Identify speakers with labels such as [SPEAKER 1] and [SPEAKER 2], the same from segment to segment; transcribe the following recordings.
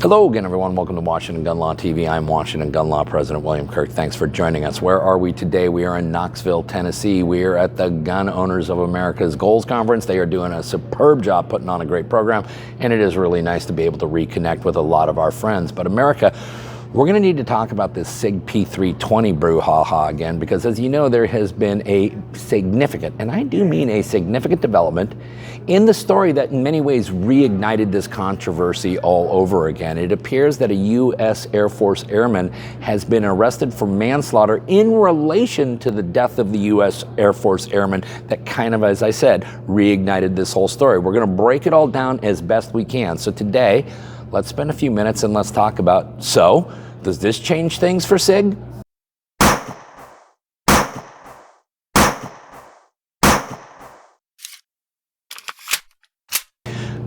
[SPEAKER 1] Hello again, everyone. Welcome to Washington Gun Law TV. I'm Washington Gun Law President William Kirk. Thanks for joining us. Where are we today? We are in Knoxville, Tennessee. We are at the Gun Owners of America's Goals Conference. They are doing a superb job putting on a great program, and it is really nice to be able to reconnect with a lot of our friends. But America, we're going to need to talk about this Sig P320 brouhaha again, because as you know, there has been a significant, and I do mean a significant development in the story that in many ways reignited this controversy all over again. It appears that a US Air Force Airman has been arrested for manslaughter in relation to the death of the US Air Force Airman that kind of, as I said, reignited this whole story. We're going to break it all down as best we can. So today, let's spend a few minutes and let's talk about, so, does this change things for Sig?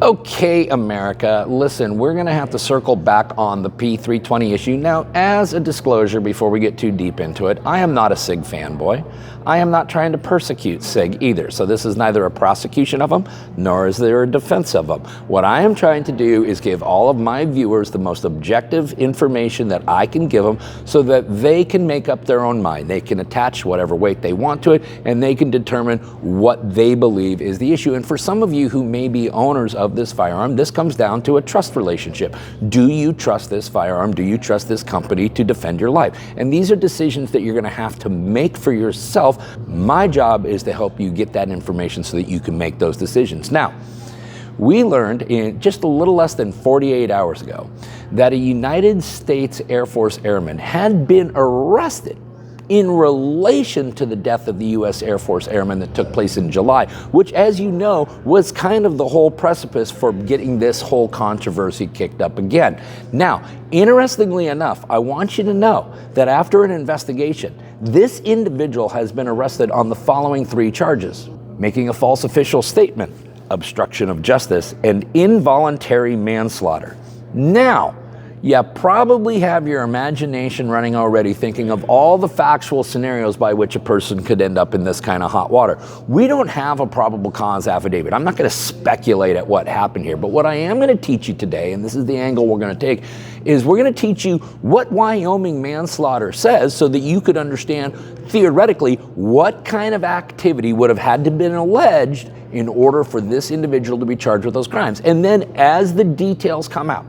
[SPEAKER 1] Okay, America, listen, we're going to have to circle back on the P320 issue. Now, as a disclosure before we get too deep into it, I am not a Sig fanboy. I am not trying to persecute Sig either. So this is neither a prosecution of them, nor is there a defense of them. What I am trying to do is give all of my viewers the most objective information that I can give them so that they can make up their own mind. They can attach whatever weight they want to it, and they can determine what they believe is the issue. And for some of you who may be owners of this firearm, this comes down to a trust relationship. Do you trust this firearm? Do you trust this company to defend your life? And these are decisions that you're going to have to make for yourself. My job is to help you get that information so that you can make those decisions. Now, we learned in just a little less than 48 hours ago that a United States Air Force Airman had been arrested in relation to the death of the US Air Force Airman that took place in July, which, as you know, was kind of the whole precipice for getting this whole controversy kicked up again. Now, interestingly enough, I want you to know that after an investigation, this individual has been arrested on the following three charges: making a false official statement, obstruction of justice, and involuntary manslaughter. Now, you probably have your imagination running already, thinking of all the factual scenarios by which a person could end up in this kind of hot water. We don't have a probable cause affidavit. I'm not going to speculate at what happened here, but what I am going to teach you today, and this is the angle we're going to take, is we're going to teach you what Wyoming manslaughter says so that you could understand theoretically what kind of activity would have had to have been alleged in order for this individual to be charged with those crimes. And then as the details come out,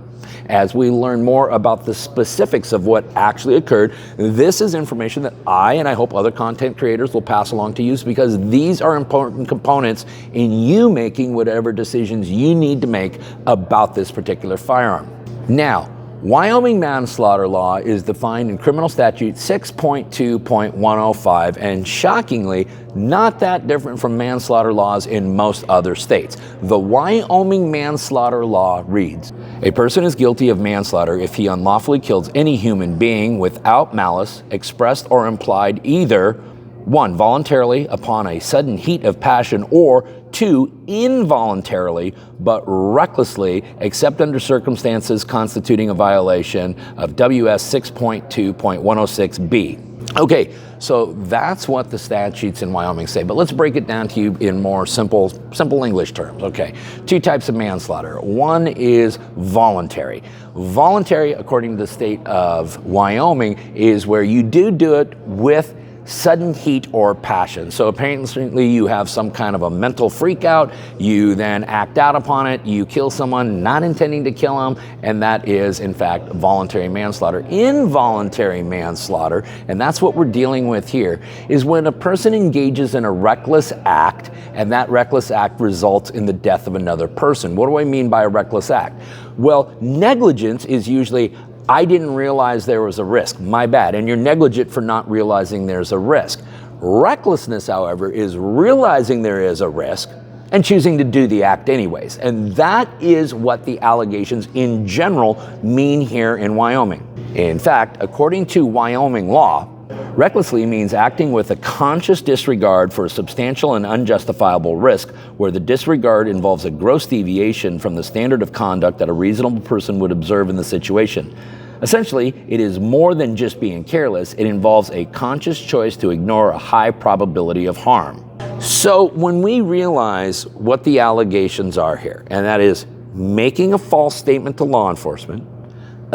[SPEAKER 1] as we learn more about the specifics of what actually occurred, this is information that I, and I hope other content creators, will pass along to you, because these are important components in you making whatever decisions you need to make about this particular firearm. Now, Wyoming manslaughter law is defined in Criminal Statute 6.2.105, and shockingly, not that different from manslaughter laws in most other states. The Wyoming manslaughter law reads, "A person is guilty of manslaughter if he unlawfully kills any human being without malice, expressed or implied, either 1. voluntarily upon a sudden heat of passion, or 2. involuntarily but recklessly, except under circumstances constituting a violation of WS 6.2.106b. Okay, so that's what the statutes in Wyoming say, but let's break it down to you in more simple English terms. Okay, two types of manslaughter. One is voluntary. Voluntary, according to the state of Wyoming, is where you do it with sudden heat or passion. So apparently you have some kind of a mental freak out, you then act out upon it, you kill someone not intending to kill them, and that is in fact voluntary manslaughter. Involuntary manslaughter, and that's what we're dealing with here, is when a person engages in a reckless act and that reckless act results in the death of another person. What do I mean by a reckless act? Well, negligence is usually, I didn't realize there was a risk, my bad, and you're negligent for not realizing there's a risk. Recklessness, however, is realizing there is a risk and choosing to do the act anyways. And that is what the allegations in general mean here in Wyoming. In fact, according to Wyoming law, recklessly means acting with a conscious disregard for a substantial and unjustifiable risk, where the disregard involves a gross deviation from the standard of conduct that a reasonable person would observe in the situation. Essentially, it is more than just being careless. It involves a conscious choice to ignore a high probability of harm. So when we realize what the allegations are here, and that is making a false statement to law enforcement,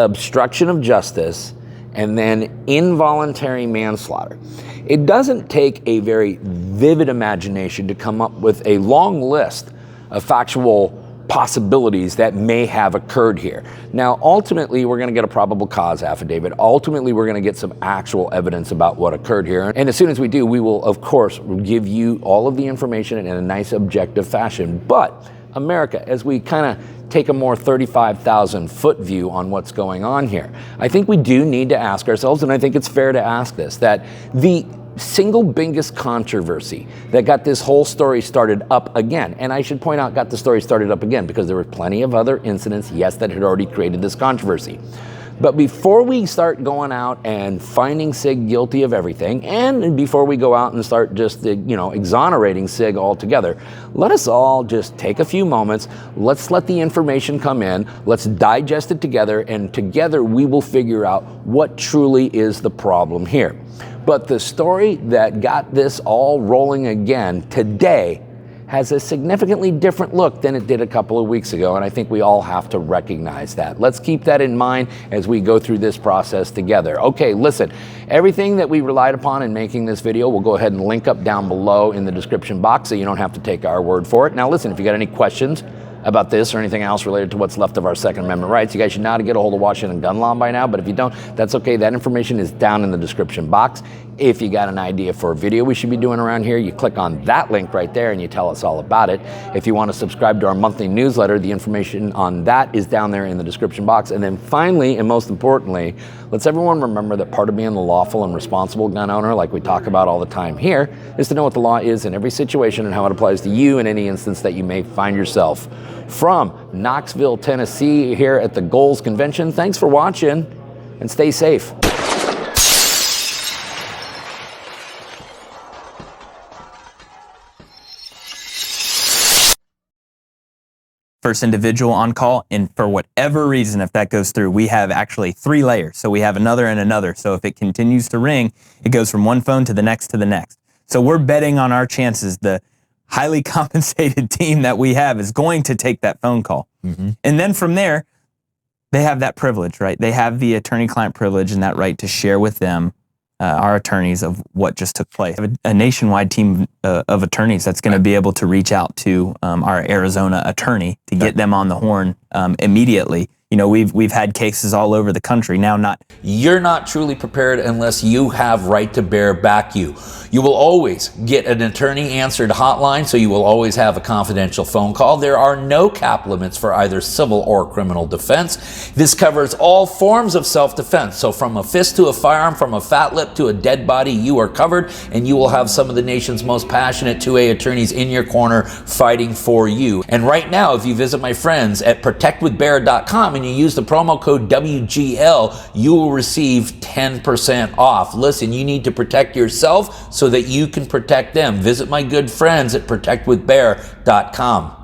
[SPEAKER 1] obstruction of justice, and then involuntary manslaughter. It doesn't take a very vivid imagination to come up with a long list of factual possibilities that may have occurred here. Now, ultimately, we're going to get a probable cause affidavit. Ultimately, we're going to get some actual evidence about what occurred here. And as soon as we do, we will, of course, give you all of the information in a nice, objective fashion. But America, as we kind of take a more 35,000 foot view on what's going on here, I think we do need to ask ourselves, and I think it's fair to ask this, that the single biggest controversy that got this whole story started up again, and I should point out got the story started up again because there were plenty of other incidents, yes, that had already created this controversy. But before we start going out and finding Sig guilty of everything, and before we go out and start just, exonerating Sig altogether, let us all just take a few moments. Let's let the information come in. Let's digest it together, and together we will figure out what truly is the problem here. But the story that got this all rolling again today has a significantly different look than it did a couple of weeks ago, and I think we all have to recognize that. Let's keep that in mind as we go through this process together. Okay, listen, everything that we relied upon in making this video, we'll go ahead and link up down below in the description box so you don't have to take our word for it. Now listen, if you got any questions about this or anything else related to what's left of our Second Amendment rights, you guys should know how to get a hold of Washington gun law by now, but if you don't, that's okay. That information is down in the description box. If you got an idea for a video we should be doing around here, you click on that link right there and you tell us all about it. If you want to subscribe to our monthly newsletter, the information on that is down there in the description box. And then finally, and most importantly, let's everyone remember that part of being the lawful and responsible gun owner, like we talk about all the time here, is to know what the law is in every situation and how it applies to you in any instance that you may find yourself. From Knoxville, Tennessee, here at the Goals Convention, thanks for watching and stay safe.
[SPEAKER 2] First individual on call, and for whatever reason, if that goes through, we have actually 3 layers. So we have another and another. So if it continues to ring, it goes from one phone to the next to the next. So we're betting on our chances. The highly compensated team that we have is going to take that phone call. Mm-hmm. And then from there, they have that privilege, right? They have the attorney-client privilege and that right to share with them, our attorneys, of what just took place. We have a nationwide team of attorneys that's going to be able to reach out to our Arizona attorney to get them on the horn immediately. You know, we've had cases all over the country. Now,
[SPEAKER 3] you're not truly prepared unless you have right to bear back you. You will always get an attorney-answered hotline, so you will always have a confidential phone call. There are no cap limits for either civil or criminal defense. This covers all forms of self-defense. So from a fist to a firearm, from a fat lip to a dead body, you are covered, and you will have some of the nation's most passionate 2A attorneys in your corner fighting for you. And right now, if you visit my friends at protectwithbear.com and you use the promo code WGL, you will receive 10% off. Listen, you need to protect yourself so that you can protect them. Visit my good friends at protectwithbear.com.